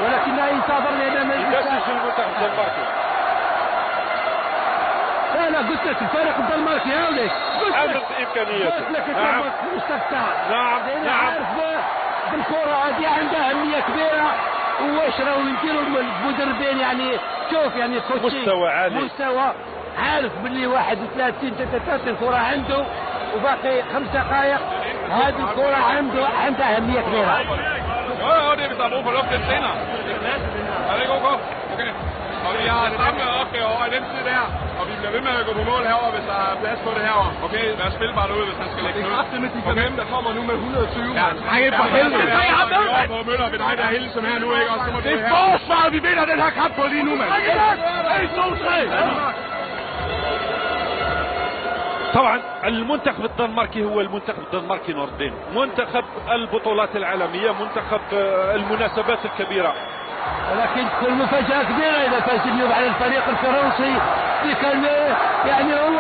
ولكنها انتظر لان ما يسجل المنتخب الدنماركي. لا قلت لك الفريق الدنماركي هاوليك عامل بامكانياته. قلت لك نعم نعم عارف بالكره هذه عندها اهميه كبيره. واش راهو يديروا المدربين يعني شوف يعني مستوى عالي مستوى عارف باللي 31 33 الكره عنده وباقي 5 دقائق. هذه الكره عندها اهميه كبيره. Det er vi starter brug for luft lidt senere. Er det ikke ok? Okay. Og vi har samme opgave over i den side der. Og vi bliver ved med at gå på mål herovre, hvis der er plads på det herovre. Okay, lad os spille bare derude, hvis han skal lægge noget. Det er med de dem, der kommer nu med 120. Ja, nej, for helvede. Nej, jeg har med, mand. På Møller ved dig, der er Helse her nu, ikke? Og så må det er forsvaret, vi vinder den her kamp på lige nu, mand. 1, 2, 3. طبعا المنتخب الدنماركي هو المنتخب الدنماركي نور الدين، منتخب البطولات العالمية، منتخب المناسبات الكبيرة. ولكن تكون مفاجأة كبيرة إذا فاز اليوم على الفريق الفرنسي اللي كان يعني هو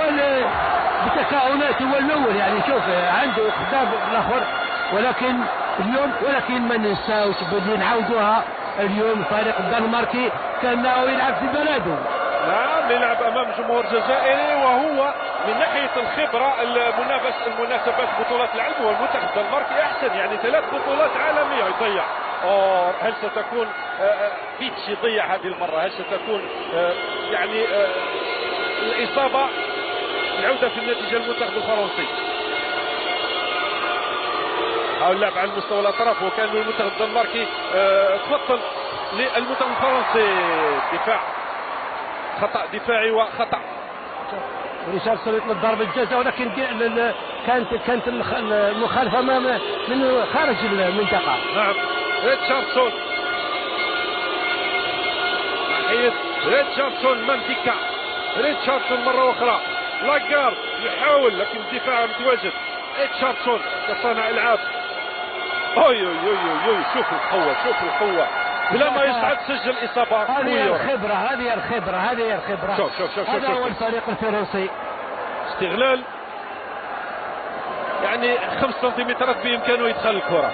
بتكهنات هو الأول يعني شوف عنده خطاب الآخر. ولكن اليوم ما ننساوش بدي نعاودوها اليوم الفريق الدنماركي كأنه يلعب في بلده. نعم يلعب امام جمهور جزائري وهو من ناحيه الخبره المناسبات بطولات العالم هو المنتخب الدنماركي احسن يعني 3 بطولات عالميه يضيع. هل ستكون بيتش يضيع هذه المره؟ هل ستكون يعني الاصابه العوده في النتيجه المنتخب الفرنسي؟ حاول اللعب على مستوى الاطراف وكان المنتخب الدنماركي تفضل للمنتخب الفرنسي. دفاع خطأ دفاعي وخطأ. ريشاردسون يطلب ضربة جزاء ولكن كانت المخالفة من خارج المنطقة. نعم ريتشاردسون ناحية ريتشاردسون مانديكا. ريتشاردسون مرة أخرى لاغارد يحاول لكن الدفاع متواجد. ريتشاردسون كصانع ألعاب. أوي شوف القوة بلا ما يصعد سجل إصابة هذه الخبرة شوف هذا هو الفريق الفرنسي. استغلال يعني 5 سنتيمترات بإمكانه يدخل الكرة.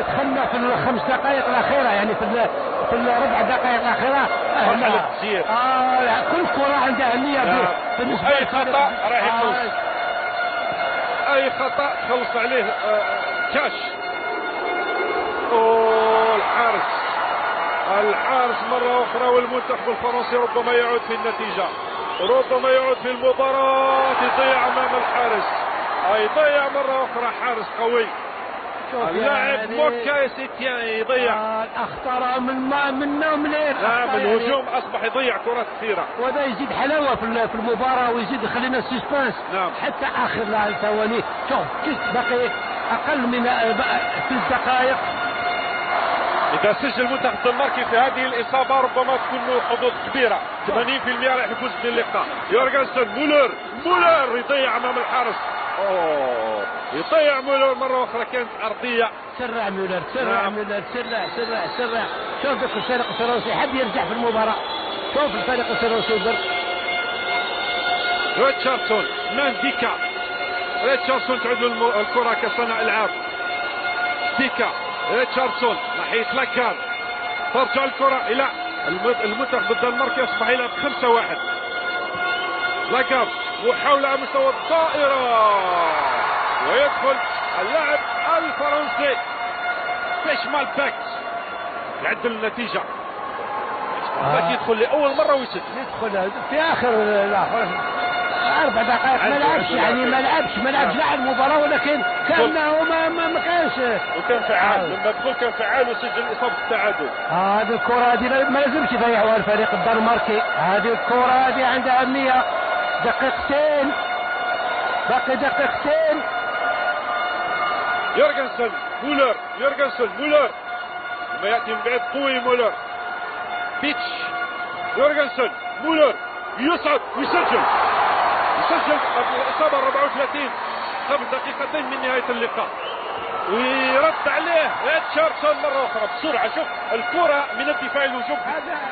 دخلنا في ال5 دقائق الأخيرة يعني في الربع دقائق الأخيرة مرحلة التسيير. كل كرة عندها أهمية بالنسبة أي خطأ راح يخلص. أي خطأ تخلص عليه كاش. الحارس مرة أخرى والمنتخب الفرنسي ربما يعود في النتيجة، ربما يعود في المباراة. يضيع أمام الحارس، يضيع مرة أخرى حارس قوي. اللاعب موكا سيتيان يضيع. الأخطار من الهجوم أصبح يضيع كرات كثيرة وهذا يزيد حلاوة في المباراة ويزيد يخلينا سسبانس. نعم. حتى آخر ثواني شوف باقي أقل من 3 دقائق. إذا سجل المنتخب الدنماركي في هذه الإصابة ربما تكون له حظوظ كبيرة. 80% راح يفوز باللقاء. يورغنسون مولر يضيع أمام الحارس. يضيع مولر مرة أخرى كانت أرضية. سرع مولر سرع. شوف الفريق الفرنسي حب يرجع في المباراة. شوف الفريق الفرنسي ريتشاردسون مانديكا. ريتشاردسون تعود له الكرة كصانع ألعاب. ديكا ريتشاردسون ناحية لاغارد. ترجع الكرة إلى المنتخب الدنماركي يصبح يلعب 5-1. لاغارد محاولة على مستوى الدائرة ويدخل اللاعب الفرنسي فيشمال باك يعدل النتيجة. يدخل لأول مرة ويسجل. يدخل في آخر 4 دقائق ما لعبش لاعب المباراة ولكن كأنه ما كانش. وكان فعال لما دخل كان فعال وسجل إصابة التعادل. هذه الكرة هذه ما لازمش يضيعوها الفريق الدنماركي. هذه الكرة هذه عندها أهمية. دقيقتين باقي دقيقتين. يورغنسون مولر لما يأتي من بعيد قوي مولر. بيتش يورغنسون مولر يصعد ويسجل الإصابة 34 قبل دقيقتين من نهاية اللقاء. ويرد عليه ريتشاردسون مرة أخرى بسرعة. شوف الكرة من الدفاع للهجوم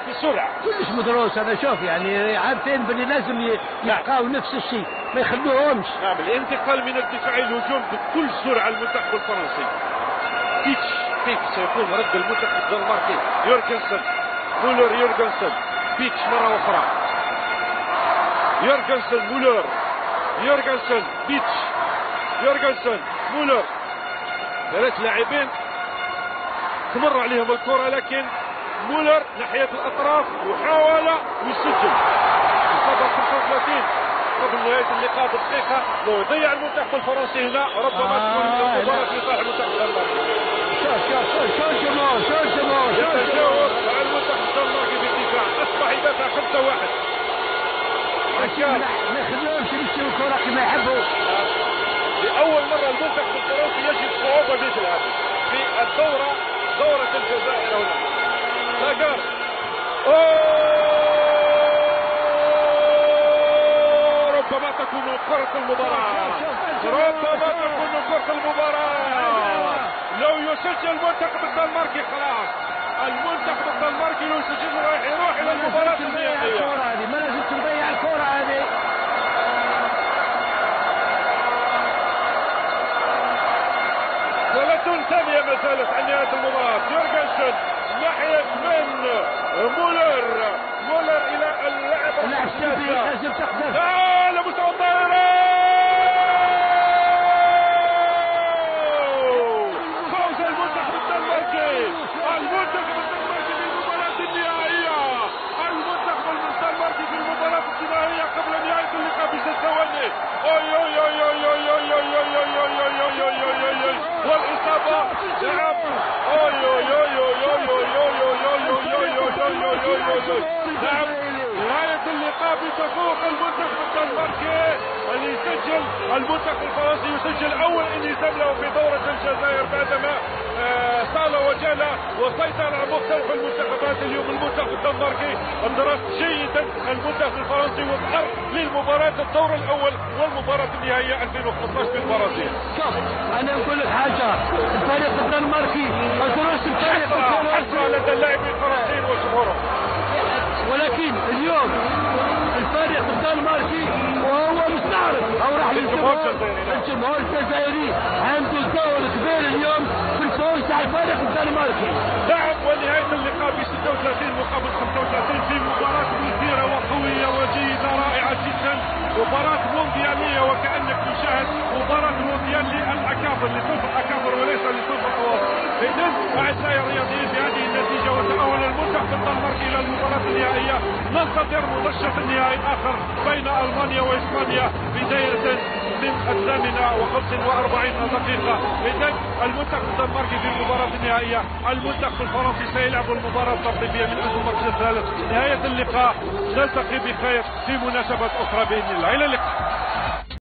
بسرعة. كلش مدروس أنا شوف يعني عارفين بلي لازم يبقاو نفس الشيء ما يخلوهمش. نعم الانتقال من الدفاع للهجوم بكل سرعة المنتخب الفرنسي. بيتش كيف سيكون رد المنتخب الدنماركي. يورغنسن، مولر، يورغنسن، بيتش مرة أخرى، يورغنسن، مولر، يورغنسن، بيتش، يورغنسن، مولر. 3 لاعبين تمر عليهم الكرة، لكن مولر ناحية الأطراف وحاول ويسجل. يصبر 35 قبل نهاية اللقاء بدقيقة. لو يضيع المنتخب الفرنسي هنا ربما تكون المباراة في صالح المنتخب الدنماركي. يتجاوز مع المنتخب الدنماركي في الدفاع، أصبح يدافع 5-1. ما يخلوهمش يمشيو الكرة كما يحبوا. لأول مرة المنتخب الفرنسي يجد صعوبة مثل هذه في دورة الجزائر هنا. لاغار، ربما تكون كرة المباراة، ربما تكون كرة المباراة. لو يسجل المنتخب الدنماركي خلاص، المنتخب الدنماركي لو يسجل راح يروح إلى المباراة النهائية. ما لازم تضيع الكرة هذه. ثلاثون ثانية ما زالت عن نهاية المباراة. يورغنسن ناحية من مولر إلى اللاعب السياسي لازم تقدم. لا مستوى الطائرة. فوز المنتخب الدنماركي، المنتخب الدنماركي في المباراة النهائية، المنتخب الدنماركي في المباراة النهائية قبل نهاية اللقاء ب6 ثواني. والإصابة نعم. نعم، نهاية اللقاء بتفوق المنتخب الدنماركي اللي يسجل. المنتخب الفرنسي يسجل أول انهزام له في دورة الجزائر بعدما طال وجال وسيطر على مختلف المنتخبات. اليوم المنتخب الدنماركي درس جيدا المنتخب الفرنسي وظهر للمباراة الدور الأول والمباراة النهائية 2015 في البرازيل. شوف أنا نقول لك حاجة، الفريق الدنماركي أدرس الفريق حسرة لدى اللاعبين الفرنسيين وجمهورهم، ولكن اليوم الفريق الدنماركي وهو مستعرض او راح الجمهور الجزائري عنده دور كبير اليوم في الفوز تاع الفريق الدنماركي. نعم، ونهاية اللقاء ب 36 مقابل 35 في مباراة مثيرة وقوية وجيدة رائعة جدا. مباراة مونديالية وكأنك تشاهد مباراة مونديال للأكابر، لصنف الأكابر وليس لصنف الأوسط. إذن أعزائي الرياضيين بهذه النتيجة وتأهل المنتخب الدنماركي إلى المباراة النهائية. ننتظر منشط النهائي الآخر بين ألمانيا وإسبانيا بداية من 48 دقيقة. إذن المنتخب الدنماركي في المباراة النهائية، المنتخب الفرنسي سيلعب المباراة التقليدية من أجل المركز الثالث. نهاية اللقاء، نلتقي بخير في مناسبة أخرى بإذن الله. إلى اللقاء.